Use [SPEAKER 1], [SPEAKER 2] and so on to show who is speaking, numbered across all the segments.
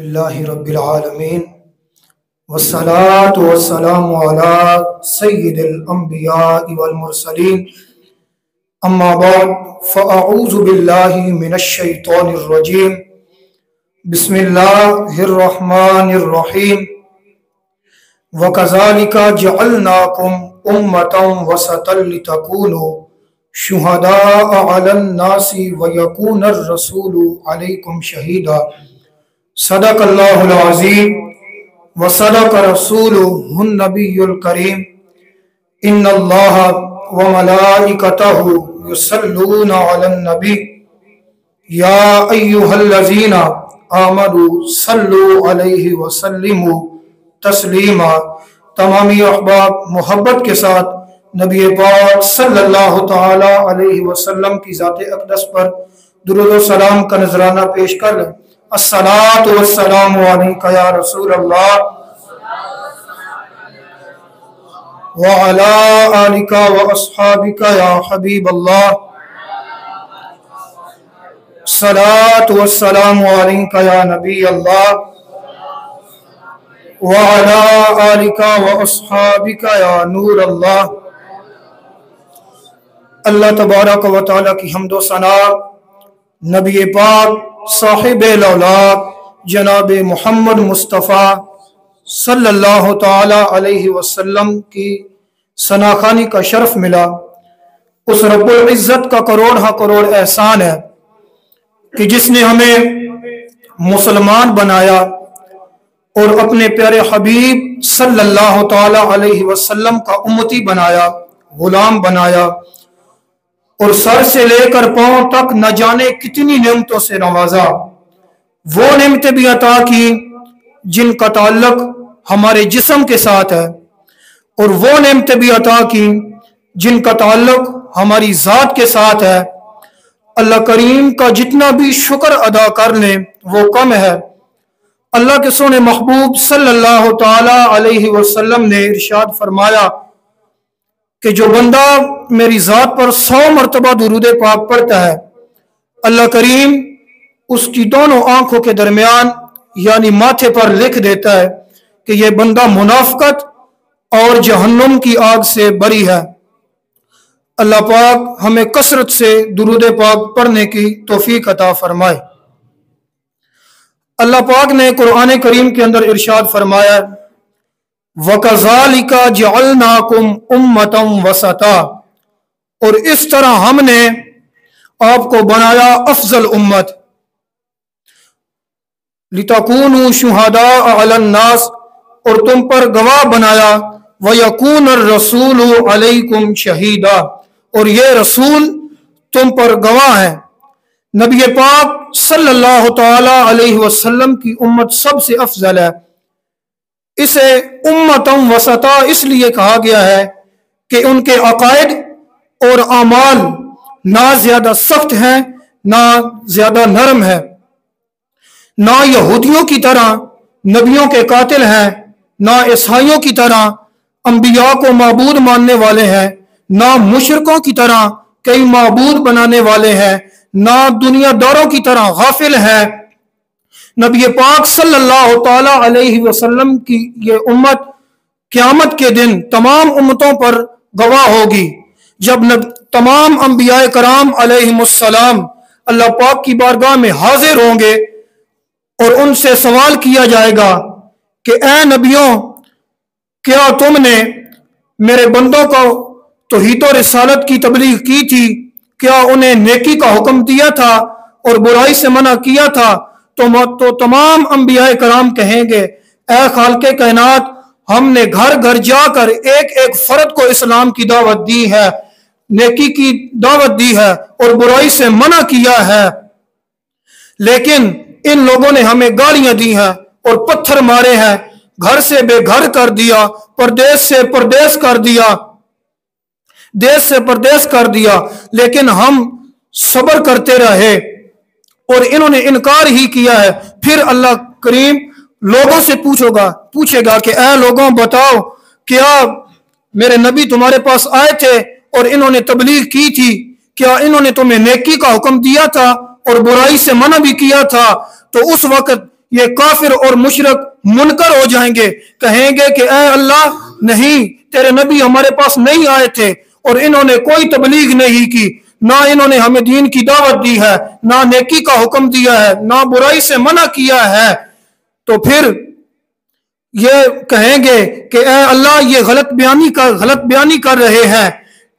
[SPEAKER 1] اللہ رب العالمین والصلاة والسلام علی سید الانبیاء والمرسلین اما بعد فاعوذ باللہ من الشیطان الرجیم بسم اللہ الرحمن الرحیم وَكَذَلِكَ جَعَلْنَاكُمْ أُمَّةً وَسَطًا لِتَكُونُوا شُهَدَاءَ عَلَى النَّاسِ وَيَكُونَ الرَّسُولُ عَلَيْكُمْ شَهِيدًا صدق اللہ العظیم وصدق رسولہ النبی الکریم ان اللہ وملائکتہ یصلون علی النبی یا ایہا الذین آمنوا صلوا علیہ وسلموا تسلیما۔ تمامی احباب محبت کے ساتھ نبی پاک صلی اللہ تعالی علیہ وسلم کی ذات اقدس پر درود و سلام کا نذرانہ پیش کر لیں۔ الصلاۃ والسلام علیک یا رسول اللہ وعلی آلک واصحابک یا حبیب اللہ۔ الصلاۃ والسلام علیک یا نبی اللہ وعلی آلک واصحابک یا نور اللہ۔ اللہ تبارک و تعالی کی حمد و ثنا نبی پاک صاحب الاولاد جناب محمد مصطفیٰ صلی اللہ تعالی علیہ وسلم کی ثناخوانی کا شرف ملا۔ اس رب العزت کا کروڑ احسان ہے کہ جس نے ہمیں مسلمان بنایا اور اپنے پیارے حبیب صلی اللہ تعالی علیہ وسلم کا امتی بنایا، غلام بنایا، اور سر سے لے کر پاؤں تک نہ جانے کتنی نعمتوں سے نوازا۔ وہ نعمتیں بھی عطا کی جن کا تعلق ہمارے جسم کے ساتھ ہے، اور وہ نعمتیں بھی عطا کی جن کا تعلق ہماری ذات کے ساتھ ہے۔ اللہ کریم کا جتنا بھی شکر ادا کر لیں وہ کم ہے۔ اللہ کے سونے محبوب صلی اللہ تعالی علیہ وسلم نے ارشاد فرمایا کہ جو بندہ میری ذات پر 100 مرتبہ درود پاک پڑھتا ہے، اللہ کریم اس کی دونوں آنکھوں کے درمیان یعنی ماتھے پر لکھ دیتا ہے کہ یہ بندہ منافقت اور جہنم کی آگ سے بری ہے۔ اللہ پاک ہمیں کثرت سے درود پاک پڑھنے کی توفیق عطا فرمائے۔ اللہ پاک نے قرآن کریم کے اندر ارشاد فرمایا وَكَذَلِكَ جَعَلْنَاكُمْ أُمَّةً وَسَطًا، اور اس طرح ہم نے آپ کو بنایا افضل امت، لِتَكُونُوا شُهَدَاءَ عَلَى النَّاسِ، اور تم پر گواہ بنایا، وَيَكُونَ الرَّسُولُ عَلَيْكُمْ شَهِيدًا، اور یہ رسول تم پر گواہ ہے۔ نبی پاک صلی اللہ تعالی علیہ وسلم کی امت سب سے افضل ہے۔ اسے امتم وسطا اس لیے کہا گیا ہے کہ ان کے عقائد اور اعمال نہ زیادہ سخت ہیں نہ زیادہ نرم ہے، نہ یہودیوں کی طرح نبیوں کے قاتل ہیں، نہ عیسائیوں کی طرح انبیاء کو معبود ماننے والے ہیں، نہ مشرکوں کی طرح کئی معبود بنانے والے ہیں، نہ دنیا داروں کی طرح غافل ہیں۔ نبی پاک صلی اللہ تعالی علیہ وسلم کی یہ امت قیامت کے دن تمام امتوں پر گواہ ہوگی۔ جب تمام انبیاء کرام علیہم السلام اللہ پاک کی بارگاہ میں حاضر ہوں گے اور ان سے سوال کیا جائے گا کہ اے نبیوں، کیا تم نے میرے بندوں کو توحید و رسالت کی تبلیغ کی تھی؟ کیا انہیں نیکی کا حکم دیا تھا اور برائی سے منع کیا تھا؟ تو تمام انبیاء کرام کہیں گے اے خالق کائنات، ہم نے گھر گھر جا کر ایک ایک فرد کو اسلام کی دعوت دی ہے، نیکی کی دعوت دی ہے اور برائی سے منع کیا ہے، لیکن ان لوگوں نے ہمیں گالیاں دی ہیں اور پتھر مارے ہیں، گھر سے بے گھر کر دیا، پردیس سے پردیس کر دیا، دیش سے پردیس کر دیا، لیکن ہم صبر کرتے رہے اور انہوں نے انکار ہی کیا ہے۔ پھر اللہ کریم لوگوں سے پوچھے گا کہ اے لوگوں بتاؤ، کیا میرے نبی تمہارے پاس آئے تھے اور انہوں نے تبلیغ کی تھی؟ کیا انہوں نے تمہیں نیکی کا حکم دیا تھا اور برائی سے منع بھی کیا تھا؟ تو اس وقت یہ کافر اور مشرک منکر ہو جائیں گے, کہیں گے کہ اے اللہ نہیں, تیرے نبی ہمارے پاس نہیں آئے تھے اور انہوں نے کوئی تبلیغ نہیں کی, نہ انہوں نے ہمیں دین کی دعوت دی ہے, نہ نیکی کا حکم دیا ہے, نہ برائی سے منع کیا ہے. تو پھر یہ کہیں گے کہ اے اللہ یہ غلط بیانی کر رہے ہیں.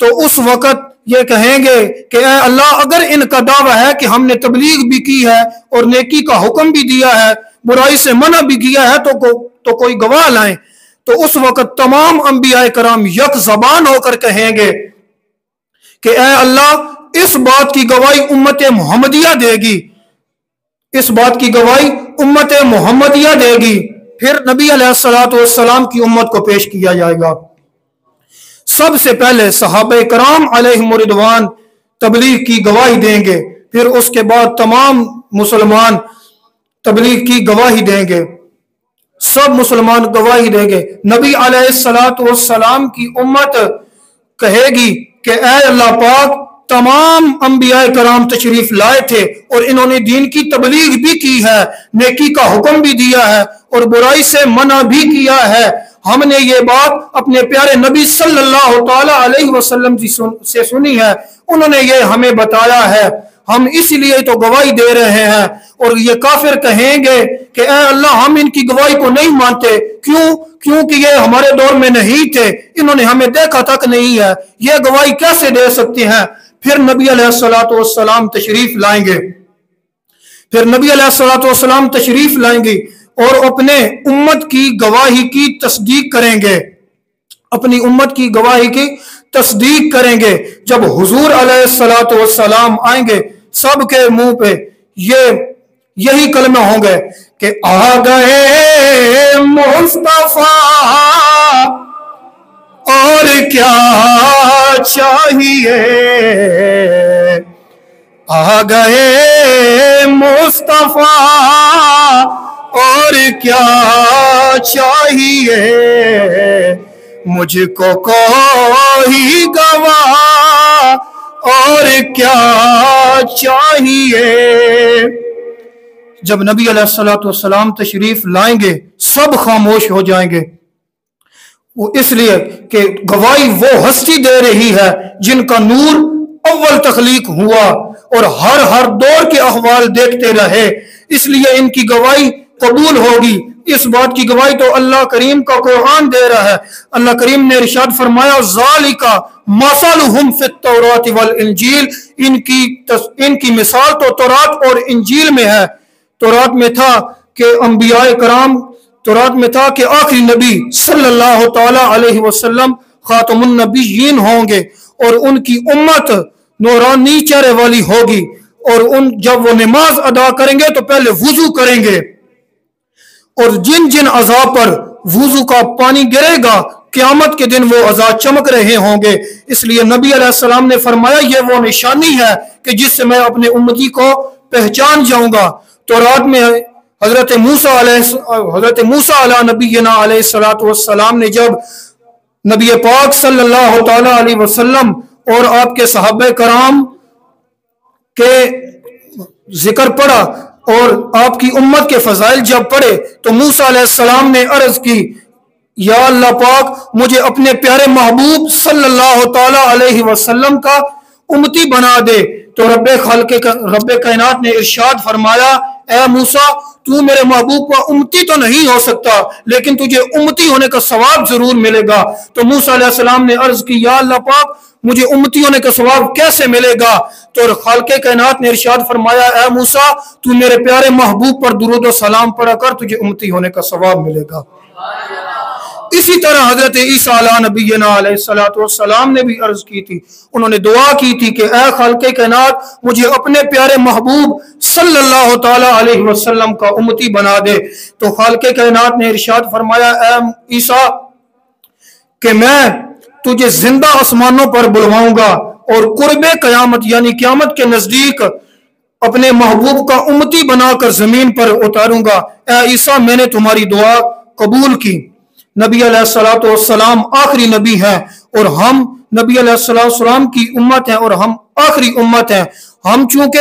[SPEAKER 1] تو اس وقت یہ کہیں گے کہ اے اللہ اگر ان کا دعویٰ ہے کہ ہم نے تبلیغ بھی کی ہے اور نیکی کا حکم بھی دیا ہے, برائی سے منع بھی کیا ہے, تو کوئی گواہ لائیں. تو اس وقت تمام انبیاء کرام یک زبان ہو کر کہیں گے کہ اے اللہ اس بات کی گواہی امت محمدیہ دے گی, اس بات کی گواہی امت محمدیہ دے گی. پھر نبی علیہ السلام کی امت کو پیش کیا جائے گا. سب سے پہلے صحابہ کرام علیہم رضوان تبلیغ کی گواہی دیں گے, پھر اس کے بعد تمام مسلمان تبلیغ کی گواہی دیں گے, سب مسلمان گواہی دیں گے. نبی علیہ السلام کی امت کہے گی کہ اے اللہ پاک تمام انبیاء کرام تشریف لائے تھے اور انہوں نے دین کی تبلیغ بھی کی ہے, نیکی کا حکم بھی دیا ہے اور برائی سے منع بھی کیا ہے. ہم نے یہ بات اپنے پیارے نبی صلی اللہ تعالی علیہ وسلم سے سنی ہے, انہوں نے یہ ہمیں بتایا ہے, ہم اس لیے تو گواہی دے رہے ہیں. اور یہ کافر کہیں گے کہ اے اللہ ہم ان کی گواہی کو نہیں مانتے, کیونکہ یہ ہمارے دور میں نہیں تھے, انہوں نے ہمیں دیکھا تک نہیں ہے, یہ گواہی کیسے دے سکتے ہیں. پھر نبی علیہ السلام تشریف لائیں گے, پھر نبی علیہ السلام تشریف لائیں گے اور اپنے امت کی گواہی کی تصدیق کریں گے, اپنی امت کی گواہی کی تصدیق کریں گے. جب حضور علیہ السلام آئیں گے سب کے منہ پہ یہی کلمہ ہوں گے کہ آ گئے مصطفیٰ اور کیا چاہیے, آ گئے مصطفیٰ اور کیا چاہیے, مجھ کو کوئی گواہ اور کیا چاہیے. جب نبی علیہ السلام تشریف لائیں گے سب خاموش ہو جائیں گے, وہ اس لیے کہ گواہی وہ ہستی دے رہی ہے جن کا نور اول تخلیق ہوا اور ہر دور کے احوال دیکھتے رہے, اس لیے ان کی گواہی قبول ہوگی. اس بات کی گواہی تو اللہ کریم کا قرآن دے رہا ہے. اللہ کریم نے ارشاد فرمایا ذالک مثلہم فی التوراۃ والانجیل, ان کی مثال تو تورات اور انجیل میں ہے. تورات میں تھا کہ انبیاء کرام, تورات میں تھا کہ آخری نبی صلی اللہ تعالی علیہ وسلم خاتم النبیین ہوں گے اور ان کی امت نورانی چہرے والی ہوگی, اور جب وہ نماز ادا کریں گے تو پہلے وضو کریں گے, اور جن اعضاء پر وضو کا پانی گرے گا قیامت کے دن وہ اعضاء چمک رہے ہوں گے. اس لیے نبی علیہ السلام نے فرمایا یہ وہ نشانی ہے کہ جس سے میں اپنے امتی کو پہچان جاؤں گا. تورات میں حضرت موسیٰ علیہ نبینا علیہ السلام نے جب نبی پاک صلی اللہ تعالی علیہ وسلم اور آپ کے صحابہ کرام کے ذکر پڑھا اور آپ کی امت کے فضائل جب پڑھے تو موسیٰ علیہ السلام نے عرض کی یا اللہ پاک مجھے اپنے پیارے محبوب صلی اللہ تعالی علیہ وسلم کا امتی بنا دے. تو رب کائنات نے ارشاد فرمایا اے موسیٰ تو میرے محبوب کا امتی تو نہیں ہو سکتا لیکن تجھے امتی ہونے کا ثواب ضرور ملے گا. تو موسیٰ علیہ السلام نے عرض کی یا اللہ پاک مجھے امتی ہونے کا ثواب کیسے ملے گا. تو خالق کائنات نے ارشاد فرمایا اے موسیٰ تو میرے پیارے محبوب پر درود و سلام پڑھا کر, تجھے امتی ہونے کا ثواب ملے گا. اسی طرح حضرت عیسیٰ علیہ نبینا علیہ السلام نے بھی عرض کی تھی, انہوں نے دعا کی تھی کہ اے خالق کائنات مجھے اپنے پیارے محبوب صلی اللہ تعالی علیہ وسلم کا امتی بنا دے. تو خالق کائنات نے ارشاد فرمایا اے عیسیٰ کہ میں تجھے زندہ آسمانوں پر بلواؤں گا اور قرب قیامت یعنی قیامت کے نزدیک اپنے محبوب کا امتی بنا کر زمین پر اتاروں گا. اے عیسیٰ میں نے تمہاری دعا قبول کی. نبی علیہ السلام آخری نبی ہے اور ہم نبی علیہ السلام کی امت ہیں اور ہم آخری امت ہیں. ہم چونکہ